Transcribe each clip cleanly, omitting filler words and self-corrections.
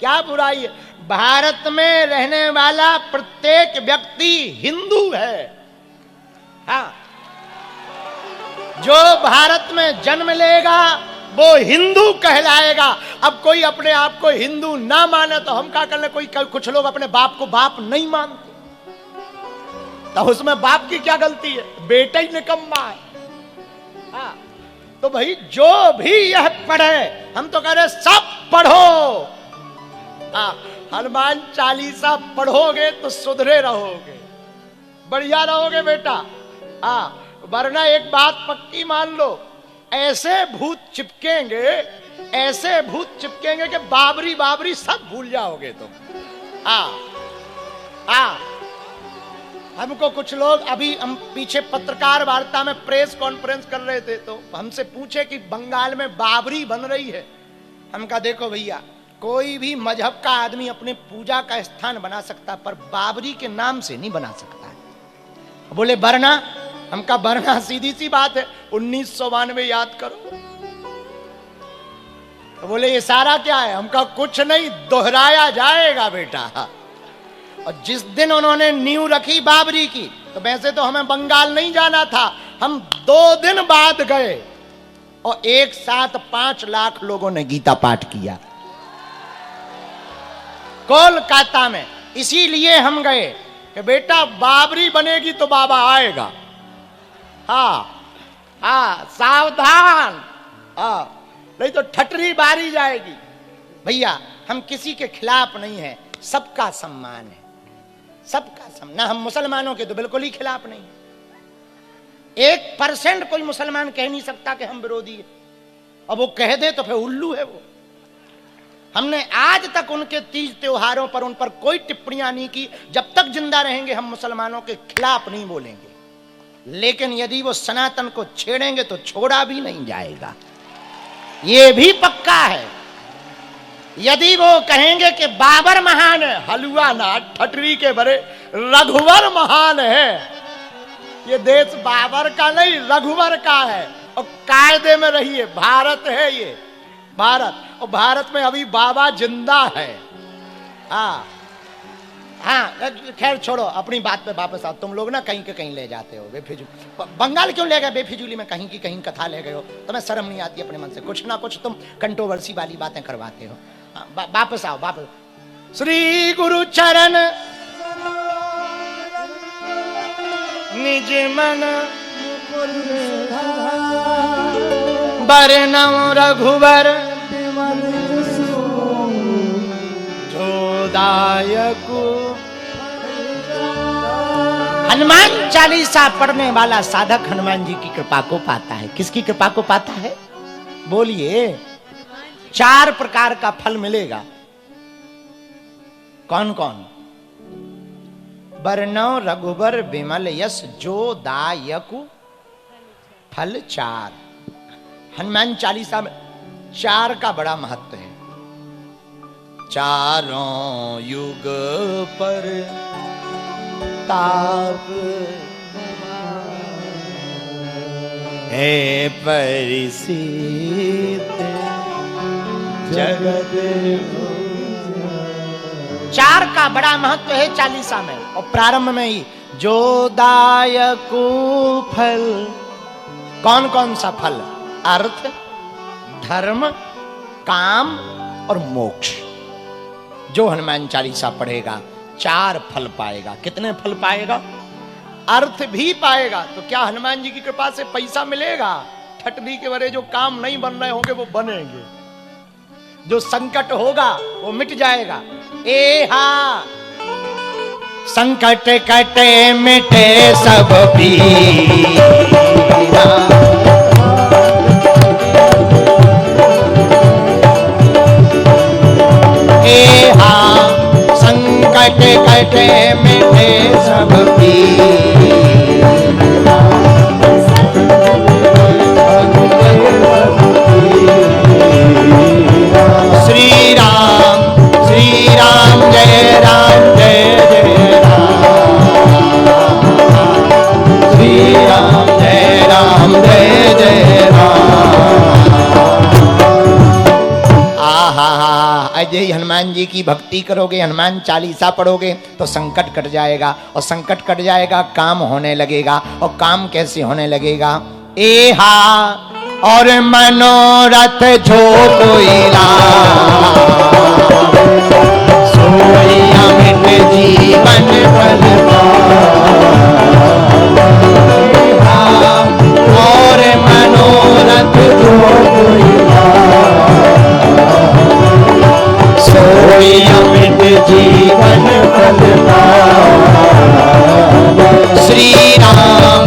क्या बुराई है? भारत में रहने वाला प्रत्येक व्यक्ति हिंदू है। हाँ, जो भारत में जन्म लेगा वो हिंदू कहलाएगा। अब कोई अपने आप को हिंदू ना माने तो हम क्या कर ले? कुछ लोग अपने बाप को बाप नहीं मानते, तो उसमें बाप की क्या गलती है? बेटा ही निकम्मा है। हाँ, तो भाई जो भी यह पढ़े, हम तो कह रहे सब पढ़ो। हाँ, हनुमान चालीसा पढ़ोगे तो सुधरे रहोगे, बढ़िया रहोगे बेटा। हाँ, वरना एक बात पक्की मान लो, ऐसे भूत चिपकेंगे, ऐसे भूत चिपकेंगे कि बाबरी बाबरी सब भूल जाओगे तुम। हाँ हाँ, हमको कुछ लोग अभी हम पीछे पत्रकार वार्ता में प्रेस कॉन्फ्रेंस कर रहे थे, तो हमसे पूछे कि बंगाल में बाबरी बन रही है। हम कहा देखो भैया, कोई भी मजहब का आदमी अपने पूजा का स्थान बना सकता, पर बाबरी के नाम से नहीं बना सकता। बोले वरना? हम कहा वरना सीधी सी बात है, 1992 याद करो। तो बोले ये सारा क्या है? हम कहा कुछ नहीं, दोहराया जाएगा बेटा। और जिस दिन उन्होंने नींव रखी बाबरी की, तो वैसे तो हमें बंगाल नहीं जाना था, हम 2 दिन बाद गए और एक साथ 5 लाख लोगों ने गीता पाठ किया कोलकाता में। इसीलिए हम गए कि बेटा बाबरी बनेगी तो बाबा आएगा। हाँ हाँ, सावधान। हाँ, नहीं तो ठटरी बारी जाएगी। भैया हम किसी के खिलाफ नहीं है, सबका सम्मान है, सबका सम्मान। ना हम मुसलमानों के तो बिल्कुल ही खिलाफ नहीं, 1% कोई मुसलमान कह नहीं सकता कि हम विरोधी है। अब वो कह दे तो फिर उल्लू है वो। हमने आज तक उनके तीज त्योहारों पर उन पर कोई टिप्पणियां नहीं की। जब तक जिंदा रहेंगे हम मुसलमानों के खिलाफ नहीं बोलेंगे, लेकिन यदि वो सनातन को छेड़ेंगे तो छोड़ा भी नहीं जाएगा, ये भी पक्का है। यदि वो कहेंगे कि बाबर महान है, हलवा ना ठटरी के बड़े रघुवर महान है। ये देश बाबर का नहीं, रघुवर का है। और कायदे में रहिए, भारत है ये, भारत। और भारत में अभी बाबा जिंदा है। हाँ हाँ, खैर छोड़ो, अपनी बात पे वापस आओ। तुम लोग ना कहीं के कहीं ले जाते हो बेफिजूल। बंगाल क्यों ले गए बेफिजूली में? कहीं की कहीं कथा ले गए हो, तुम्हें शर्म नहीं आती अपने मन से? कुछ ना कुछ तुम कंट्रोवर्सी वाली बातें करवाते हो। वापस आओ, वापस। श्री गुरु चरण निज मन बरनौ रघुवर जोदायकु। हनुमान चालीसा पढ़ने वाला साधक हनुमान जी की कृपा को पाता है। किसकी कृपा को पाता है? बोलिए। 4 प्रकार का फल मिलेगा। कौन कौन? बरनौ रघुबर विमल यश जो दायकु फल 4। हनुमान चालीसा में 4 का बड़ा महत्व है। चारों युग पर ताप है परिसित जगत। 4 का बड़ा महत्व है चालीसा में। और प्रारंभ में ही जो दायकु फल। कौन कौन सा फल? अर्थ, धर्म, काम और मोक्ष। जो हनुमान चालीसा पढ़ेगा 4 फल पाएगा। कितने फल पाएगा? अर्थ भी पाएगा। तो क्या हनुमान जी की कृपा से पैसा मिलेगा? ठटनी के वरे जो काम नहीं बन रहे होंगे वो बनेंगे, जो संकट होगा वो मिट जाएगा। ए हा, संकट कटे मिटे सब पीरा, ए हा, संकट कटे मिटे सब पीरा। श्री राम जय राम जय जय राम। श्री राम जय जय राम। आहा, अजय हनुमान हनुमान जी की भक्ति करोगे, हनुमान चालीसा पढ़ोगे तो संकट कट जाएगा, और संकट कट जाएगा काम होने लगेगा। और काम कैसे होने लगेगा? एहा और मनोरथ जो कोई सोई अमित जीवन फल और मनोरथ जो कोई सोई अमित जीवन फल श्री राम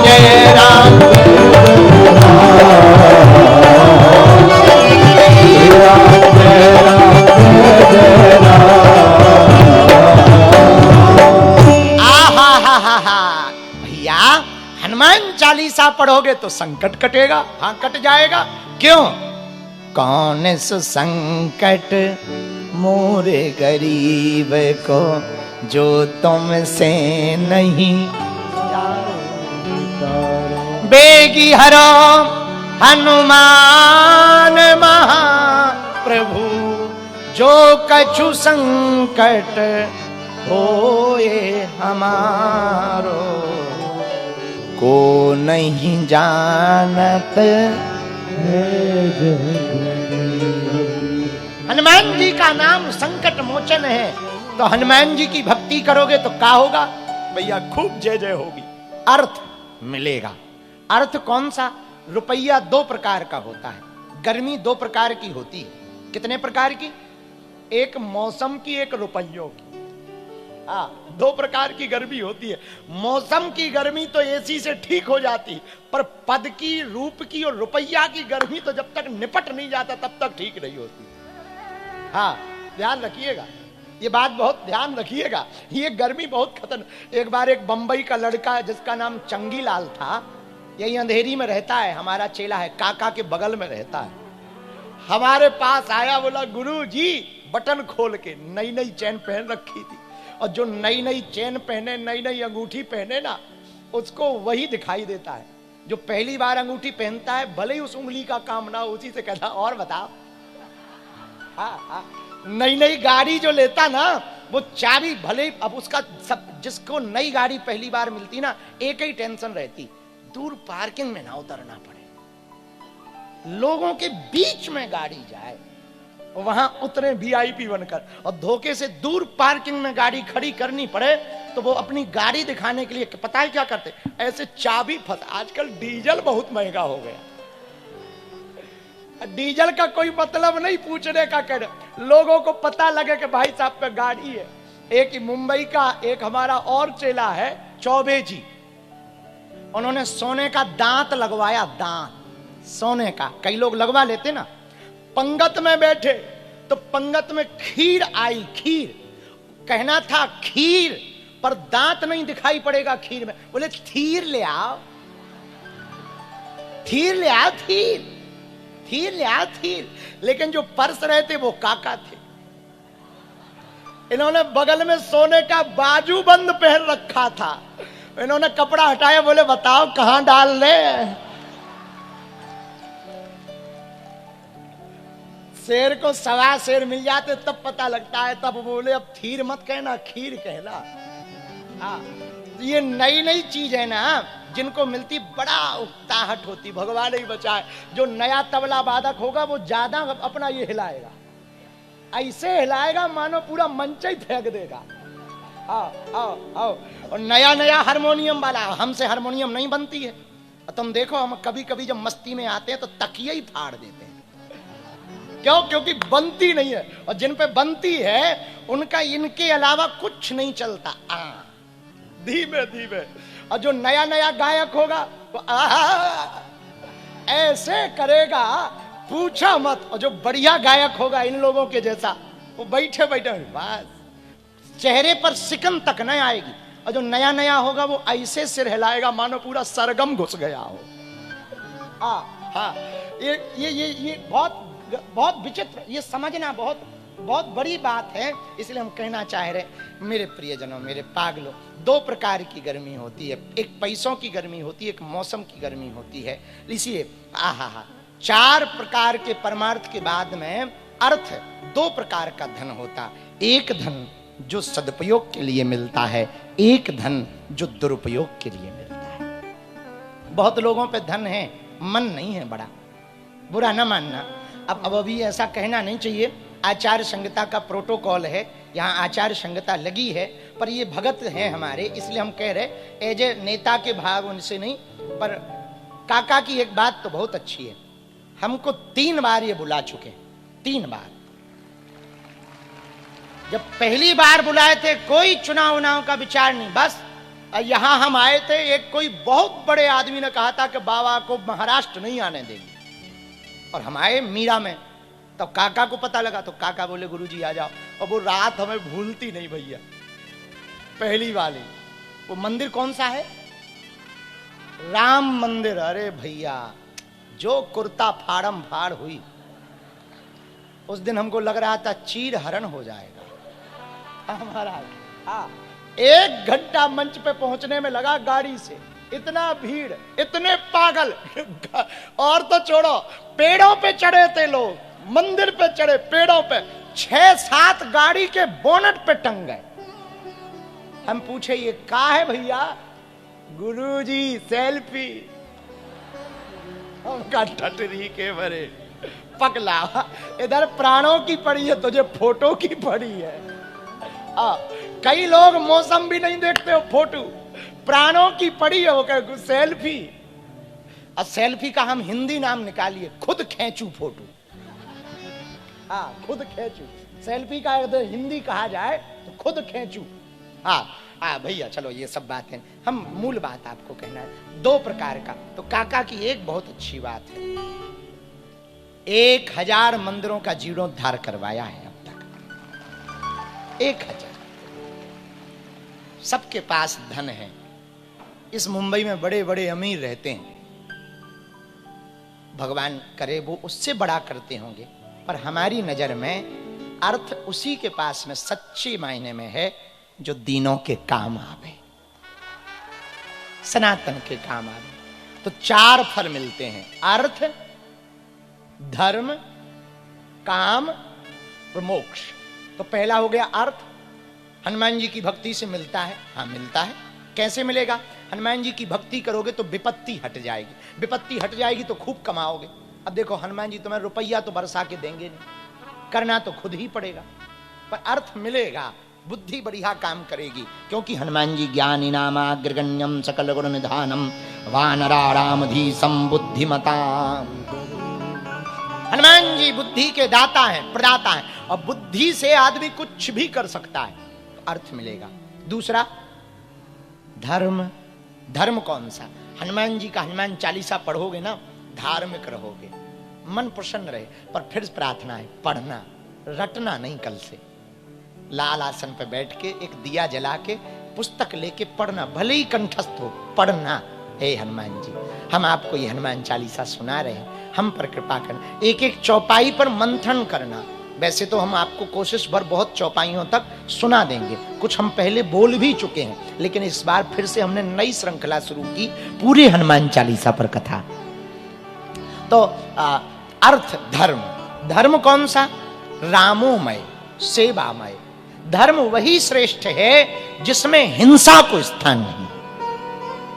जय राम भैया हनुमान चालीसा पढ़ोगे तो संकट कटेगा। हाँ कट जाएगा। क्यों? कौन सो संकट मोरे गरीब को जो तुमसे नहीं बेगी हरो हनुमान महाप्रभु जो कछु संकट होए हमारो को नहीं जानत। हनुमान जी का नाम संकट मोचन है, तो हनुमान जी की भक्ति करोगे तो क्या होगा भैया? खूब जय जय होगी, अर्थ मिलेगा। अर्थ कौन सा? रुपया दो प्रकार का होता है, गर्मी दो प्रकार की होती है। कितने प्रकार की? एक मौसम की, एक रुपयों की। दो प्रकार की गर्मी होती है। मौसम की गर्मी तो एसी से ठीक हो जाती, पर पद की, रूप की और रुपया की गर्मी तो जब तक निपट नहीं जाता तब तक ठीक नहीं होती। हाँ ध्यान रखिएगा, ये बात बहुत ध्यान रखिएगा। ये गर्मी बहुत खतरनाक। एक बार एक बंबई का लड़का जिसका नाम चंगीलाल था, यही अंधेरी में रहता है, हमारा चेला है, काका के बगल में रहता है, हमारे पास आया, बोला गुरु जी बटन खोल के, नई नई चैन पहन रखी थी, और जो नई नई चैन पहने, नई नई अंगूठी पहने ना, उसको वही दिखाई देता है जो पहली बार अंगूठी पहनता है, भले ही उस उंगली का काम ना हो, उसी से कहता और बताओ। हाँ, नई नई गाड़ी जो लेता ना, वो चाबी भले, अब उसका सब, जिसको नई गाड़ी पहली बार मिलती ना, एक ही टेंशन रहती, दूर पार्किंग में ना उतरना पड़े, लोगों के बीच में गाड़ी जाए, वहां उतरे वीआईपी बनकर, और धोखे से दूर पार्किंग में गाड़ी खड़ी करनी पड़े तो वो अपनी गाड़ी दिखाने के लिए पता है क्या करते, ऐसे चाबी फंस। आजकल डीजल बहुत महंगा हो गया, डीजल का कोई मतलब नहीं पूछने का, कर लोगों को पता लगे कि भाई साहब पे गाड़ी है। एक ही मुंबई का एक हमारा और चेला है चौबे जी, उन्होंने सोने का दांत लगवाया, दांत सोने का, कई लोग लगवा लेते ना। पंगत में बैठे तो पंगत में खीर आई, खीर कहना था खीर, पर दांत नहीं दिखाई पड़ेगा खीर में, बोले थीर ले आओ, थीर ले आओ, थीर, थीर ले आओ, थीर। लेकिन जो पर्स रहे थे वो काका थे, इन्होंने बगल में सोने का बाजू बंद पहन रखा था, इन्होंने कपड़ा हटाया, बोले बताओ कहां डाल ले। शेर को सवा शेर मिल जाते तब पता लगता है, तब बोले अब थीर मत कहना, खीर कहना। हाँ, ये नई नई चीज है ना, जिनको मिलती बड़ा उकताहट होती, भगवान ही बचाए। जो नया तबला वादक होगा वो ज्यादा अपना ये हिलाएगा, ऐसे हिलाएगा मानो पूरा मंच ही फेंक देगा। आओ आओ आओ। और नया नया हारमोनियम वाला, हमसे हारमोनियम नहीं बनती है। तुम देखो हम कभी कभी जब मस्ती में आते हैं तो तकिए ही फाड़ देते हैं, क्यों? क्योंकि बनती नहीं है, और जिन पे बनती है उनका इनके अलावा कुछ नहीं चलता। धीमे धीमे। और जो नया नया गायक होगा वो ऐसे करेगा पूछा मत, और जो बढ़िया गायक होगा इन लोगों के जैसा, वो बैठे बैठे बस चेहरे पर सिकन तक नहीं आएगी, और जो नया नया होगा वो ऐसे सिर हिलाएगा मानो पूरा सरगम घुस गया हो। हाँ, ये बहुत विचित्र, ये समझना बहुत बहुत बड़ी बात है। इसलिए हम कहना चाह रहे, मेरे प्रियजनों, मेरे पागलों, दो प्रकार की गर्मी होती है, एक पैसों की गर्मी होती है, एक मौसम की गर्मी होती है। इसलिए चार प्रकार के परमार्थ के बाद में अर्थ दो प्रकार का धन होता, एक धन जो सदुपयोग के लिए मिलता है, एक धन जो दुरुपयोग के लिए मिलता है। बहुत लोगों पे धन है, मन नहीं है बड़ा, बुरा ना मानना। अब अभी ऐसा कहना नहीं चाहिए, आचार्य संहिता का प्रोटोकॉल है, यहाँ आचार्य संहिता लगी है, पर ये भगत हैं हमारे, इसलिए हम कह रहे एज ए नेता के भाव उनसे नहीं। पर काका की एक बात तो बहुत अच्छी है, हमको 3 बार ये बुला चुके, 3 बार। जब पहली बार बुलाए थे कोई चुनाव उनाव का विचार नहीं, बस यहां हम आए थे, एक कोई बहुत बड़े आदमी ने कहा था कि बाबा को महाराष्ट्र नहीं आने देंगे, और हम आए मीरा में। तब काका को पता लगा तो काका बोले गुरुजी आ जाओ, और वो रात हमें भूलती नहीं भैया, पहली वाली। वो मंदिर कौन सा है? राम मंदिर। अरे भैया जो कुर्ता फाड़म फाड़ हुई उस दिन, हमको लग रहा था चीर हरण हो जाएगा हमारा। हाँ, 1 घंटा मंच पे पहुंचने में लगा गाड़ी से, इतना भीड़, इतने पागल और तो छोड़ो, पेड़ों पे चढ़े थे लोग, मंदिर पे चढ़े, पेड़ों पे 6-7 गाड़ी के बोनट पे टंग गए। हम पूछे ये का है भैया? गुरुजी सेल्फी। उनका टटरी के भरे पगला, इधर प्राणों की पड़ी है, तुझे फोटो की पड़ी है। कई लोग मौसम भी नहीं देखते हो, फोटो प्राणों की पड़ी है, वो कहे सेल्फी। और सेल्फी का हम हिंदी नाम निकालिए, खुद खींचू फोटो। हाँ, खुद खींचू। सेल्फी का अगर हिंदी कहा जाए तो खुद खींचू। हाँ भैया चलो, ये सब बात है, हम मूल बात आपको कहना है 2 प्रकार का। तो काका की एक बहुत अच्छी बात है, 1000 मंदिरों का जीर्णोद्धार करवाया है अब तक, 1000। सबके पास धन है। इस मुंबई में बड़े बड़े अमीर रहते हैं, भगवान करे वो उससे बड़ा करते होंगे, पर हमारी नजर में अर्थ उसी के पास में सच्चे मायने में है जो दीनों के काम आवे, सनातन के काम आवे। तो 4 फल मिलते हैं, अर्थ, धर्म, काम और मोक्ष। तो पहला हो गया अर्थ, हनुमान जी की भक्ति से मिलता है। हाँ मिलता है। कैसे मिलेगा? हनुमान जी की भक्ति करोगे तो विपत्ति हट जाएगी, विपत्ति हट जाएगी तो खूब कमाओगे। अब देखो हनुमान जी तुम्हें रुपया तो बरसा के देंगे नहीं, करना तो खुद ही पड़ेगा, पर अर्थ मिलेगा, बुद्धि बढ़िया काम करेगी, क्योंकि हनुमान जी ज्ञानी नामाग्रगण्यम सकल गुण निधानम वानरारामधीसम बुद्धिमता। हनुमान जी बुद्धि के दाता हैं, प्रदाता हैं, और बुद्धि से आदमी कुछ भी कर सकता है, तो अर्थ मिलेगा। दूसरा धर्म। धर्म कौन सा? हनुमान जी का हनुमान चालीसा पढ़ोगे ना, धार्मिक रहोगे, मन प्रसन्न रहे। पर फिर प्रार्थना है, पढ़ना, रटना नहीं। कल से लाल आसन पर बैठ के एक दिया जला के पुस्तक लेके पढ़ना, भले ही कंठस्थ हो, पढ़ना। हे हनुमान जी, हम आपको ये हनुमान चालीसा सुना रहे हैं, हम पर कृपा करना। एक एक चौपाई पर मंथन करना। वैसे तो हम आपको कोशिश भर बहुत चौपाइयों तक सुना देंगे, कुछ हम पहले बोल भी चुके हैं, लेकिन इस बार फिर से हमने नई श्रृंखला शुरू की, पूरे हनुमान चालीसा पर कथा। तो अर्थ, धर्म। धर्म कौन सा? रामोमय, सेवामय। धर्म वही श्रेष्ठ है जिसमें हिंसा को स्थान नहीं,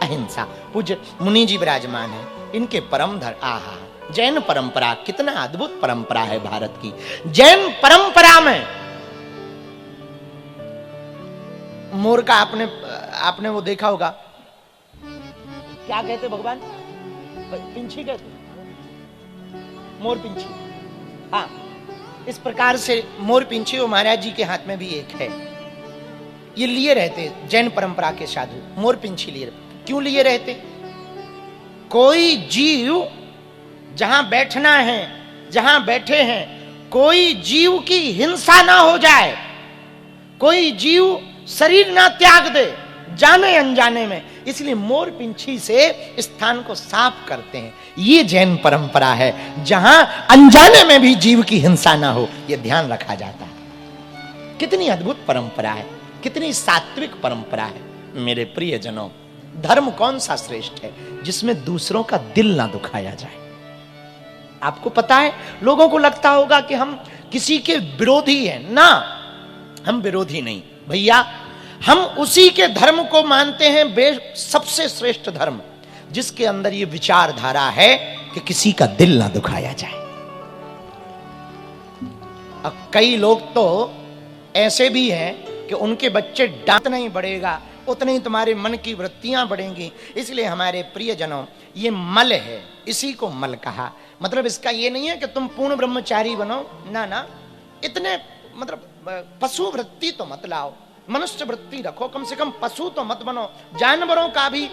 अहिंसा। पूज्य मुनि जी विराजमान है, इनके परम धर्म। आहा, जैन परंपरा, कितना अद्भुत परंपरा है भारत की। जैन परंपरा में मोर का आपने वो देखा होगा, क्या कहते भगवान? पिंछी कहते, मोर पिंछी। हाँ, इस प्रकार से मोर पिंछी वो महाराज जी के हाथ में भी एक है, ये लिए रहते जैन परंपरा के साधु, मोर पिंछी लिए। क्यों लिए रहते? कोई जीव जहां बैठना है, जहां बैठे हैं, कोई जीव की हिंसा ना हो जाए, कोई जीव शरीर ना त्याग दे जाने अनजाने में, इसलिए मोर पिंछी से स्थान को साफ करते हैं। ये जैन परंपरा है, जहां अनजाने में भी जीव की हिंसा ना हो, यह ध्यान रखा जाता है। कितनी अद्भुत परंपरा है, कितनी सात्विक परंपरा है। मेरे प्रियजनों, धर्म कौन सा श्रेष्ठ है? जिसमें दूसरों का दिल ना दुखाया जाए। आपको पता है, लोगों को लगता होगा कि हम किसी के विरोधी हैं ना, हम विरोधी नहीं भैया, हम उसी के धर्म को मानते हैं सबसे श्रेष्ठ धर्म, जिसके अंदर ये विचारधारा है कि किसी का दिल ना दुखाया जाए। अब कई लोग तो ऐसे भी हैं कि उनके बच्चे डांट नहीं बढ़ेगा उतनी ही तुम्हारे मन की वृत्तियां बढ़ेंगी। इसलिए हमारे प्रियजनों, ये मल है, इसी को मल कहा। मतलब इसका ये नहीं है कि तुम पूर्ण ब्रह्मचारी बनो, ना ना, इतने मतलब पशु वृत्ति तो मत लाओ, मनुष्य वृत्ति रखो, कम से कम पशु तो मत बनो। जानवरों का भी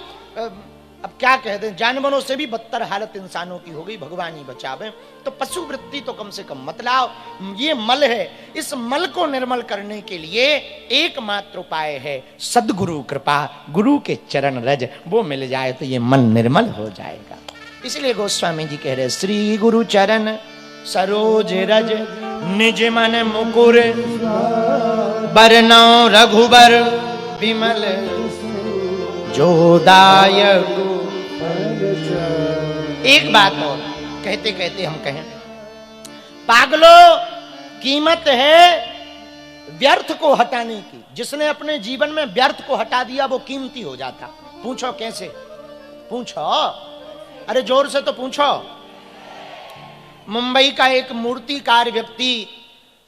अब क्या कहते हैं, जानवरों से भी बदतर हालत इंसानों की हो गई, भगवान ही बचावे। तो पशु वृत्ति तो कम से कम मत लाओ। ये मल है, इस मल को निर्मल करने के लिए एकमात्र उपाय है सद्गुरु कृपा, गुरु के चरण रज, वो मिल जाए तो ये मन निर्मल हो जाएगा। इसलिए गोस्वामी जी कह रहे, श्री गुरु चरण सरोज रज निज मन मुकुर, बरनौ रघुबर विमल जोदायक। एक बात और कहते कहते हम कहें, पागलों, कीमत है व्यर्थ को हटाने की। जिसने अपने जीवन में व्यर्थ को हटा दिया वो कीमती हो जाता। पूछो कैसे? पूछो, अरे जोर से तो पूछो। मुंबई का एक मूर्तिकार व्यक्ति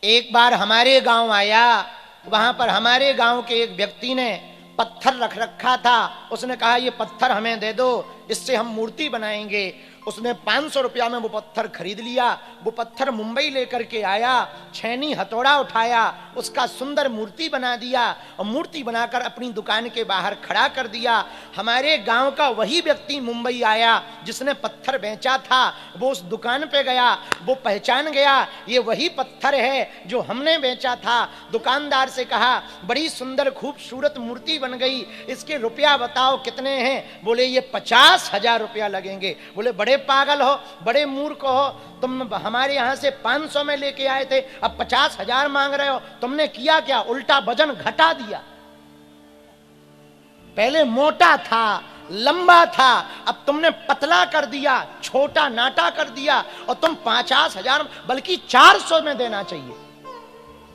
एक बार हमारे गांव आया। वहां पर हमारे गांव के एक व्यक्ति ने पत्थर रख रखा था। उसने कहा ये पत्थर हमें दे दो, इससे हम मूर्ति बनाएंगे। उसने 500 रुपया में वो पत्थर खरीद लिया। वो पत्थर मुंबई लेकर के आया, छेनी हथौड़ा उठाया, उसका सुंदर मूर्ति बना दिया और मूर्ति बनाकर अपनी दुकान के बाहर खड़ा कर दिया। हमारे गांव का वही व्यक्ति मुंबई आया जिसने पत्थर बेचा था। वो उस दुकान पे गया, वो पहचान गया ये वही पत्थर है जो हमने बेचा था। दुकानदार से कहा बड़ी सुंदर खूबसूरत मूर्ति बन गई, इसके रुपया बताओ कितने हैं? बोले ये 50,000 रुपया लगेंगे। बोले बड़े पागल हो, बड़े मूर्ख हो, तुम हमारे यहां से 500 में लेके आए थे, अब 50,000 मांग रहे हो। तुमने किया क्या? उल्टा वजन घटा दिया। पहले मोटा था, लंबा था, अब तुमने पतला कर दिया, छोटा नाटा कर दिया और तुम 50,000 बल्कि 400 में देना चाहिए।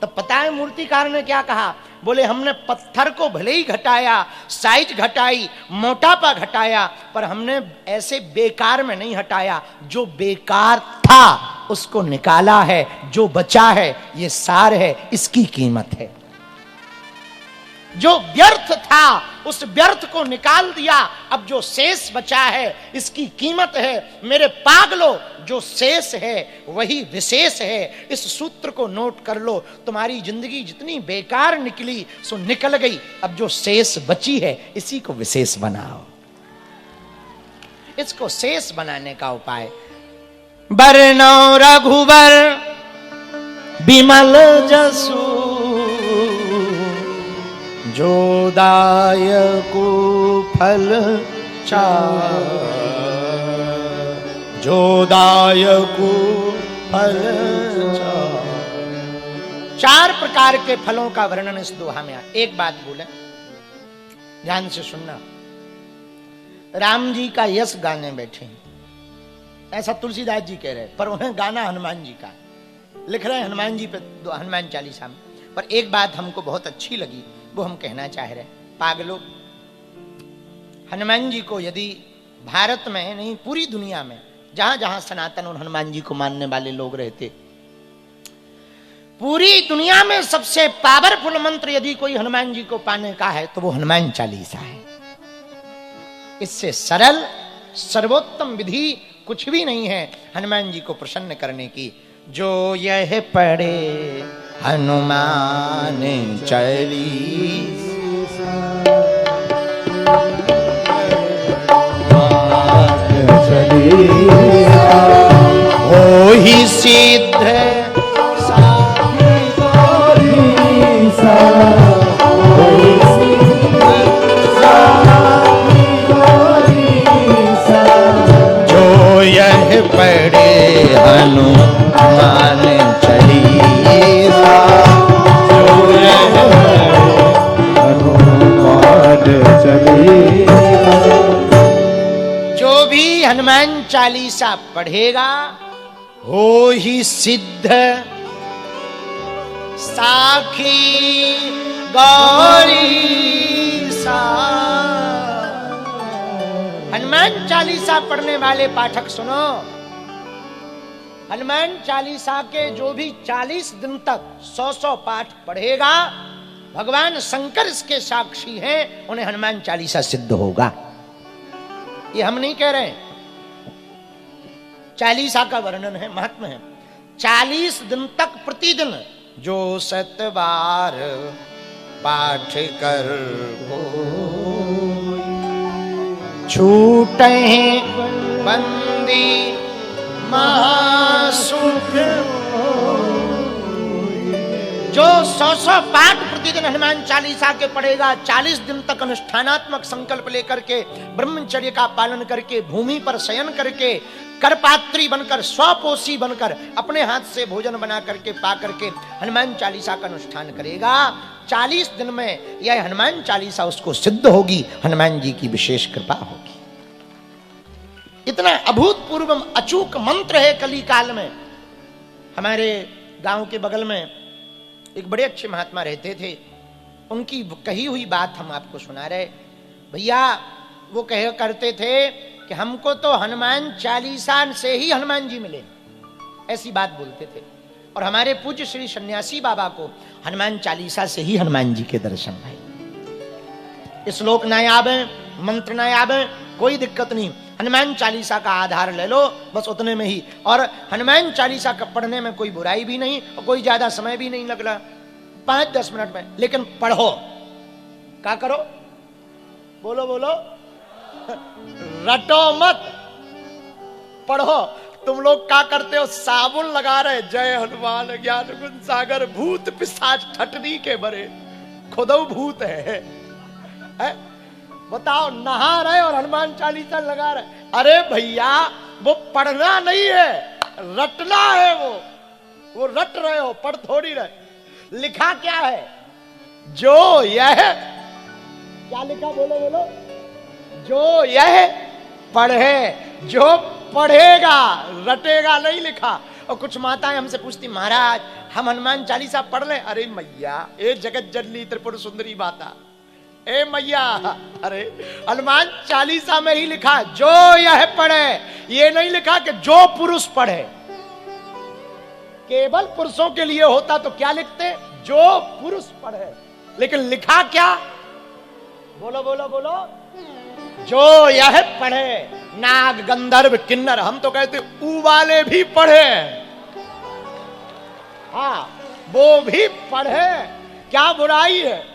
तो पता है मूर्तिकार ने क्या कहा? बोले हमने पत्थर को भले ही घटाया, साइज घटाई, मोटापा घटाया, पर हमने ऐसे बेकार में नहीं हटाया। जो बेकार था उसको निकाला है, जो बचा है ये सार है, इसकी कीमत है। जो व्यर्थ था उस व्यर्थ को निकाल दिया, अब जो शेष बचा है इसकी कीमत है। मेरे पागलों, जो शेष है वही विशेष है। इस सूत्र को नोट कर लो। तुम्हारी जिंदगी जितनी बेकार निकली सो निकल गई, अब जो शेष बची है इसी को विशेष बनाओ। इसको शेष बनाने का उपाय, बरनौ रघुबर विमल जसु, जो दायको फल चार, जो दायको फल चार। 4 प्रकार के फलों का वर्णन इस दोहा में है। एक बात बोले, ध्यान से सुनना। राम जी का यश गाने बैठे, ऐसा तुलसीदास जी कह रहे, पर उन्हें गाना हनुमान जी का लिख रहे हैं, हनुमान जी पे हनुमान चालीसा में। पर एक बात हमको बहुत अच्छी लगी, वो हम कहना चाह रहे हैं। पागलों, हनुमान जी को यदि भारत में नहीं पूरी दुनिया में जहां जहां सनातन और हनुमान जी को मानने वाले लोग रहते, पूरी दुनिया में सबसे पावरफुल मंत्र यदि कोई हनुमान जी को पाने का है तो वो हनुमान चालीसा है। इससे सरल सर्वोत्तम विधि कुछ भी नहीं है हनुमान जी को प्रसन्न करने की। जो यह पढ़े हनुमान चालीसा, ओ ही सिद्ध जो यह पढ़े हनुमान चालीसा, जो यह हनुमान चालीसा, जो भी हनुमान चालीसा पढ़ेगा हो ही सिद्ध साखी गौरी सा। हनुमान चालीसा पढ़ने वाले पाठक सुनो, हनुमान चालीसा के जो भी 40 दिन तक 100 पाठ पढ़ेगा, भगवान शंकर इसके साक्षी हैं, उन्हें हनुमान चालीसा सिद्ध होगा। ये हम नहीं कह रहे हैं, चालीसा का वर्णन है, महात्मा है। 40 दिन तक प्रतिदिन जो 7 बार पाठ कर छूटे बंदी महासुख। जो 100 पाठ प्रतिदिन हनुमान चालीसा के पढ़ेगा, 40 दिन तक अनुष्ठानात्मक संकल्प लेकर के, ब्रह्मचर्य का पालन करके, भूमि पर शयन करके, करपात्री बनकर, स्वपोषी बनकर, अपने हाथ से भोजन बना करके, पा करके हनुमान चालीसा का अनुष्ठान करेगा, 40 दिन में यह हनुमान चालीसा उसको सिद्ध होगी। हनुमान जी की विशेष कृपा होगी। इतना अभूतपूर्व अचूक मंत्र है कली काल में। हमारे गांव के बगल में एक बड़े अच्छे महात्मा रहते थे, उनकी कही हुई बात हम आपको सुना रहे। भैया वो कह करते थे कि हमको तो हनुमान चालीसा से ही हनुमान जी मिले, ऐसी बात बोलते थे। और हमारे पूज्य श्री सन्यासी बाबा को हनुमान चालीसा से ही हनुमान जी के दर्शन भाई। श्लोक ना आवे, मंत्र ना आवे, कोई दिक्कत नहीं, हनुमान चालीसा का आधार ले लो, बस उतने में ही। और हनुमान चालीसा का पढ़ने में कोई बुराई भी नहीं और कोई ज्यादा समय भी नहीं लग रहा, 5-10 मिनट में। लेकिन पढ़ो, क्या करो, बोलो बोलो, रटो मत, पढ़ो। तुम लोग क्या करते हो, साबुन लगा रहे, जय हनुमान ज्ञान गुण सागर, भूत पिशाच ठटनी के बरे, खुदो भूत है? बताओ, नहा रहे और हनुमान चालीसा लगा रहे। अरे भैया वो पढ़ना नहीं है, रटना है। वो रट रहे हो, पढ़ थोड़ी रहे। लिखा क्या है, जो यह, क्या लिखा, बोलो बोलो, जो यह पढ़े, जो पढ़ेगा, रटेगा नहीं लिखा। और कुछ माताएं हमसे पूछती, महाराज हम हनुमान चालीसा पढ़ लें? अरे मैया, ए जगत जननी त्रिपुर सुंदरी माता, ए मैया, अरे हनुमान चालीसा में ही लिखा जो यह पढ़े, ये नहीं लिखा कि जो पुरुष पढ़े। केवल पुरुषों के लिए होता तो क्या लिखते, जो पुरुष पढ़े। लेकिन लिखा क्या, बोलो बोलो बोलो, जो यह पढ़े, नाग गंधर्व किन्नर, हम तो कहते ऊ वाले भी पढ़े, हाँ वो भी पढ़े, क्या बुराई है।